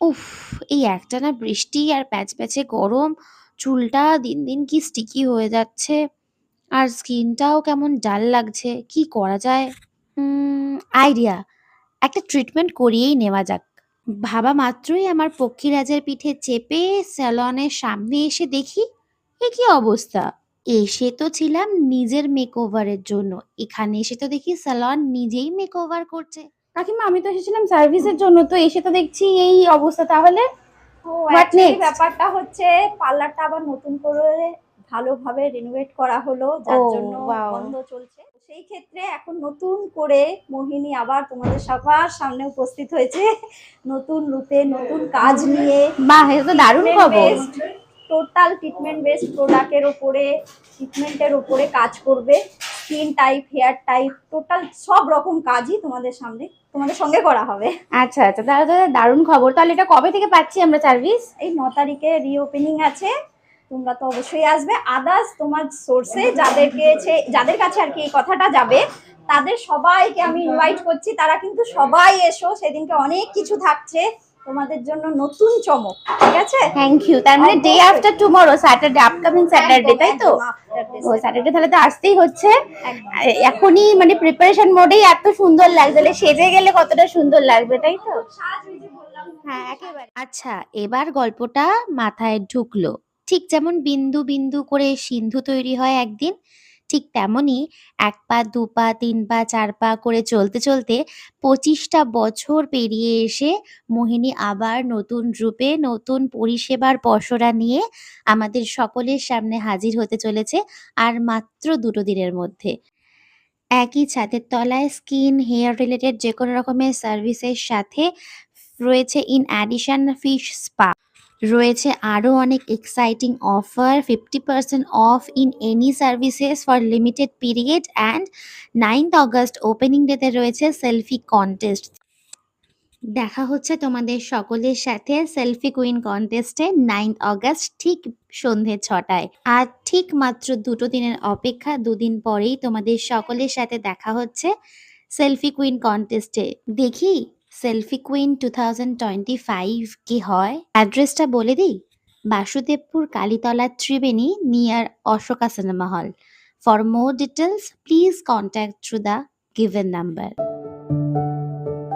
উফ! এই একটানা বৃষ্টি আর প্যাচপ্যাচে গরম, চুলটা দিন, দিন কি স্টিকি হয়ে যাচ্ছে। আর স্কিনটাও কেমন ডাল লাগছে। কি করা যায়? আইডিয়া! একটা ট্রিটমেন্ট করিয়েই নেওয়া যাক। ভাবা মাত্রই আমার পক্ষীরাজের পিঠে চেপে স্যালনের সামনে এসে দেখি, এ কি অবস্থা! এসে তো ছিলাম নিজের মেকওভারের জন্য। এখানে এসে তো দেখি স্যালন নিজেই মেকওভার করছে। কাকিমা, আমি তো এসেছিলাম সার্ভিসের জন্য, তো এসে তো দেখছি এই অবস্থা। তাহলে তো হোয়াট অ্যাকচুয়ালি নেক্সট? ব্যাপারটা হচ্ছে পার্লারটা আবার নতুন করে ভালোভাবে রিনোভেট করা হলো, ও যার জন্য ওয়াও! বন্ধ চলছে। সেই ক্ষেত্রে এখন নতুন করে মোহিনী আবার তোমাদের সবার সামনে উপস্থিত হয়েছে, নতুন রূপে, নতুন কাজ নিয়ে। বাহ, এটা তো দারুণ খবর। টোটাল ট্রিটমেন্ট বেসড প্রোডাক্টের ওপরে, ট্রিটমেন্টের ওপরে কাজ করবে। Skin type, hair type, total সব রকম কাজই তোমাদের সঙ্গে করা হবে। আচ্ছা আচ্ছা, তাহলে তো দারুণ খবর। তাহলে এটা কবে থেকে পাচ্ছি আমরা সার্ভিস? এই 9 তারিখে রিওপেনিং আছে, তোমরা তো অবশ্যই আসবে। আদার্স তোমার সোর্সে যাদের কাছে আর কি এই কথাটা যাবে, তাদের সবাইকে আমি ইনভাইট করছি, তারা কিন্তু সবাই এসো। সেদিনকে অনেক কিছু থাকছে তোমাদের জন্য, নতুন চমক। ঠিক আছে? Thank you. তার মানে day after tomorrow, Saturday, upcoming Saturday, তাই তো? ও স্যাটারডে, তাহলে তো আসতেই হচ্ছে। এখনই মানে প্রিপারেশন মোডেই এত সুন্দর লাগছে, তাহলে সেজে গেলে কতটা সুন্দর লাগবে, তাই তো? হ্যাঁ, একেবারে। আচ্ছা, এবার গল্পটা মাথায় ঢুকলো। ঠিক যেমন বিন্দু, বিন্দু করে সিন্ধু তৈরি হয় একদিন, ঠিক তেমনই ১ পা, ২ পা, ৩ পা, ৪ পা করে চলতে, চলতে ২৫টা বছর পেরিয়ে এসে মোহিনী আবার নতুন রূপে, নতুন পরিষেবার পসরা নিয়ে আমাদের সকলের সামনে হাজির হতে চলেছে আর মাত্র ২ দিনের মধ্যে। একই ছাদের তলায় স্কিন, হেয়ার রিলেটেড যেকোনো রকমের সার্ভিসের সাথে রয়েছে ইন অ্যাডিশন ফিশ স্পা। রয়েছে আরও অনেক exciting offer, 50% of in any services for limited period and 9th August opening ডেতে রয়েছে সেলফি কন্টেস্ট। দেখা হচ্ছে তোমাদের সকলের সাথে সেলফি কুইন কন্টেস্টে 9th অগাস্ট ঠিক সন্ধে 6টায়। আর ঠিক মাত্র 2 দিনের অপেক্ষা, 2 দিন পরেই তোমাদের সকলের সাথে দেখা হচ্ছে সেলফি কুইন কন্টেস্টে। দেখি সেলফি কুইন 2025 কি হয়। অ্যাড্রেসটা বলে দিই, Basudebpur Kalitala Tribeni near Ashoka cinema hall. For more details please contact through the given number.